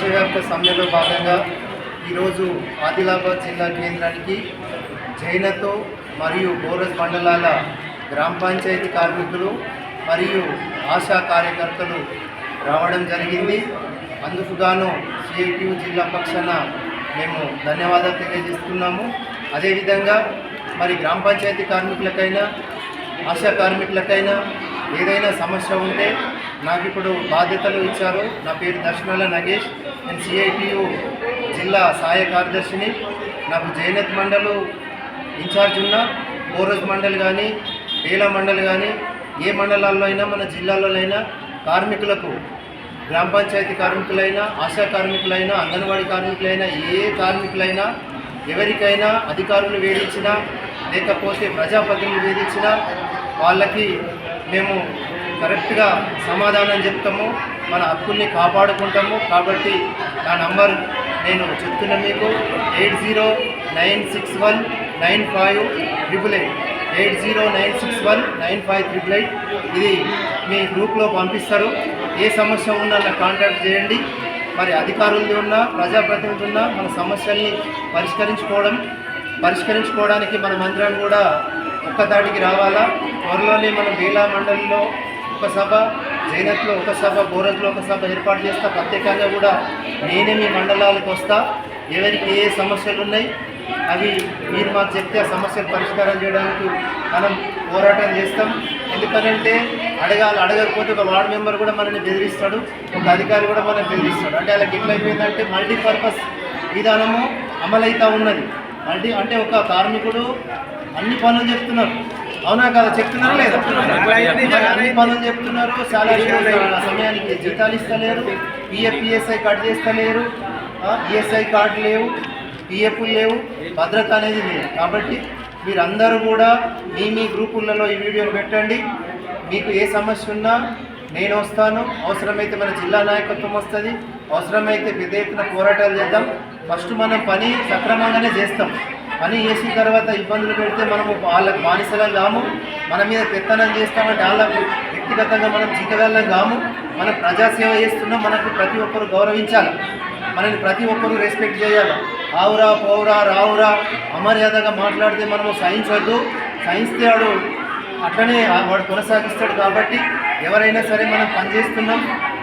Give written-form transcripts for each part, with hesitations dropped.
దేశవ్యాప్త సమ్మెలో భాగంగా ఈరోజు ఆదిలాబాద్ జిల్లా కేంద్రానికి జైనతో మరియు బోరస్ మండలాల గ్రామ పంచాయతీ కార్మికులు మరియు ఆశా కార్యకర్తలు రావడం జరిగింది. అందుకు గాను సిఐటియు జిల్లా పక్షాన మేము ధన్యవాదాలు తెలియజేస్తున్నాము. అదేవిధంగా మరి గ్రామ పంచాయతీ కార్మికులకైనా ఆశా కార్మికులకైనా ఏదైనా సమస్య ఉంటే నాకు ఇప్పుడు బాధ్యతలు ఇచ్చారు. నా పేరు దర్శనాల నగేష్, నేను సిఐటియు జిల్లా సహాయ కార్యదర్శిని. నాకు జైనత్ మండలు ఇన్ఛార్జ్ ఉన్న బోరస్ మండల్ కానీ బేలా మండల్ కానీ ఏ మండలాల్లో అయినా మన జిల్లాలో అయినా కార్మికులకు గ్రామ పంచాయతీ కార్మికులైనా ఆశా కార్మికులైనా అంగన్వాడీ కార్మికులైనా ఏ కార్మికులైనా ఎవరికైనా అధికారులు వేధించినా లేకపోతే ప్రజాప్రతినిధులు వేధించినా వాళ్ళకి మేము కరెక్ట్గా సమాధానం చెప్తాము, మన హక్కుల్ని కాపాడుకుంటాము. కాబట్టి నా నంబర్ నేను చెప్తున్నా మీకు 8096195888 8096195888. ఇది మీ గ్రూప్లో పంపిస్తారు. ఏ సమస్య ఉన్నా నాకు కాంటాక్ట్ చేయండి. మరి అధికారులు ఉన్నా ప్రజాప్రతినిధులు ఉన్నా మన సమస్యల్ని పరిష్కరించుకోవడానికి మన మందిరం కూడా ఒక్కదాటికి రావాలా. త్వరలోనే మనం బేలా మండలిలో ఒక సభ, జైనత్లో ఒక సభ, బోరస్లో ఒక సభ ఏర్పాటు చేస్తా. ప్రత్యేకంగా కూడా నేనే మీ మండలాలకు వస్తా. ఎవరికి ఏ సమస్యలు ఉన్నాయి అవి మీరు మాకు చెప్తే ఆ సమస్యలు పరిష్కారం చేయడానికి మనం పోరాటం చేస్తాం. ఎందుకనంటే అడగకపోతే ఒక వార్డు మెంబర్ కూడా మనల్ని బెదిరిస్తాడు, ఒక అధికారి కూడా మనల్ని బెదిరిస్తాడు. అంటే వాళ్ళకి ఎట్లయిపోయిందంటే మల్టీపర్పస్ విధానము అమలవుతూ ఉన్నది. అంటే ఒక కార్మికుడు అన్ని పనులు చెప్తున్నారు, అవునా కదా? చెప్తున్నారా లేదా? అన్ని పనులు చెప్తున్నారు, సాలరీ సమయానికి జీతాలు ఇస్తలేరు, పిఎఫ్ పిఎస్ఐ కట్ చేస్తలేరు, ఈఎస్ఐ కార్డు లేవు, పిఎఫ్లు లేవు, భద్రత అనేది లేదు. కాబట్టి మీరందరూ కూడా మీ గ్రూపులలో ఈ వీడియోలు పెట్టండి. మీకు ఏ సమస్య ఉన్నా నేను వస్తాను. అవసరమైతే మన జిల్లా నాయకత్వం వస్తుంది. అవసరమైతే పెద్ద ఎత్తున పోరాటాలు చేద్దాం. ఫస్ట్ మనం పని సక్రమంగానే చేస్తాం. పని చేసిన తర్వాత ఇబ్బందులు పెడితే మనము వాళ్ళకి బానిసలం కాము, మన మీద పెత్తనం చేస్తామంటే వాళ్ళకు వ్యక్తిగతంగా మనం జీతగాళ్ళం కాము. మనం ప్రజాసేవ చేస్తున్నాం. మనకు ప్రతి ఒక్కరు గౌరవించాలి, మనని ప్రతి ఒక్కరు రెస్పెక్ట్ చేయాలి. ఆవురా పౌరా రావురా అమర్యాదగా మాట్లాడితే మనము సహించవద్దు. సహిస్తే వాడు అట్లనే వాడు కొనసాగిస్తాడు. కాబట్టి ఎవరైనా సరే మనం పనిచేస్తున్నాం,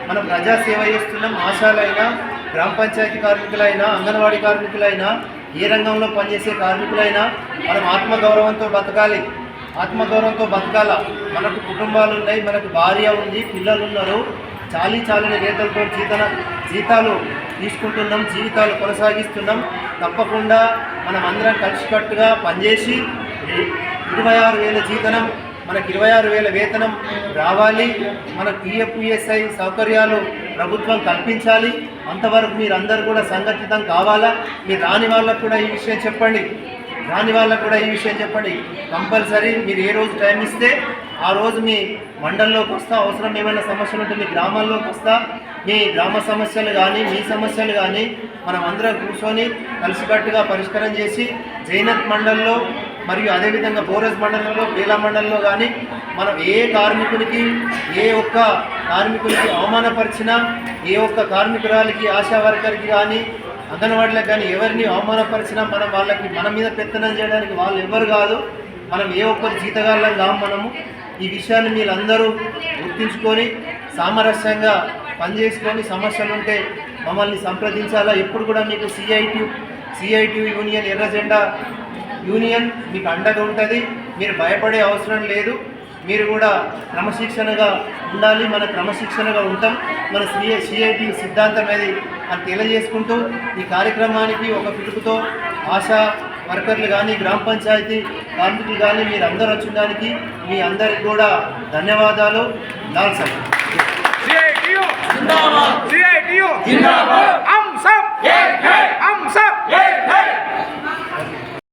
మనం ప్రజాసేవ చేస్తున్నాం. ఆశాలైనా గ్రామ పంచాయతీ కార్మికులైనా అంగన్వాడీ కార్మికులైనా ఏ రంగంలో పనిచేసే కార్మికులైనా మనం ఆత్మగౌరవంతో బతకాలి. మనకు కుటుంబాలు ఉన్నాయి, మనకు భార్య ఉంది, పిల్లలు ఉన్నారు. చాలని వేతలతో జీతాలు తీసుకుంటున్నాం, జీవితాలు కొనసాగిస్తున్నాం. తప్పకుండా మనం అందరం కలిసికట్టుగా పనిచేసి 26,000 జీతనం, మనకు 26,000 వేతనం రావాలి. మన పిఎఫ్ పిఎస్ఐ సౌకర్యాలు ప్రభుత్వం కల్పించాలి. అంతవరకు మీరందరూ కూడా సంఘటితం కావాలా. మీరు రాని వాళ్ళకు కూడా ఈ విషయం చెప్పండి. కంపల్సరీ మీరు ఏ రోజు టైం ఇస్తే ఆ రోజు మీ మండలంలోకి వస్తా. అవసరం ఏమైనా సమస్యలు ఉంటే మీ గ్రామాల్లోకి వస్తా. మీ గ్రామ సమస్యలు కానీ మీ సమస్యలు కానీ మనం అందరం కూర్చొని కలిసికట్టుగా పరిష్కారం చేసి జైనత్ మండలంలో మరియు అదేవిధంగా బోరస్ మండలంలో బేలా మండలంలో కానీ మనం ఏ ఒక్క కార్మికులకి అవమానపరిచినా, ఏ ఒక్క కార్మికురాలకి ఆశా వర్కర్కి కానీ అంగన్వాడీలకు కానీ ఎవరిని అవమానపరిచినా మనం వాళ్ళకి మన మీద పెత్తనం చేయడానికి వాళ్ళు ఎవరు కాదు. మనం ఏ ఒక్కరు జీతగాళ్ళం కాము. మనము ఈ విషయాన్ని మీరందరూ గుర్తించుకొని సామరస్యంగా పనిచేసుకొని సమస్యలు ఉంటే మమ్మల్ని సంప్రదించాలా. ఎప్పుడు కూడా మీకు సిఐటియు యూనియన్ ఎర్ర జెండా యూనియన్ మీకు అండగా ఉంటుంది. మీరు భయపడే అవసరం లేదు. మీరు కూడా క్రమశిక్షణగా ఉండాలి. మన క్రమశిక్షణగా ఉంటాం. మన సిఐటియు సిద్ధాంతం అది అని తెలియజేసుకుంటూ ఈ కార్యక్రమానికి ఒక పిలుపుతో ఆశా వర్కర్లు కానీ గ్రామ పంచాయతీ కార్మికులు కానీ మీరు అందరూ వచ్చడానికి మీ అందరికి కూడా ధన్యవాదాలు. లాల్ సార్ CITU जिंदाबाद, CITU जिंदाबाद, हम सब एक है, हम सब एक है.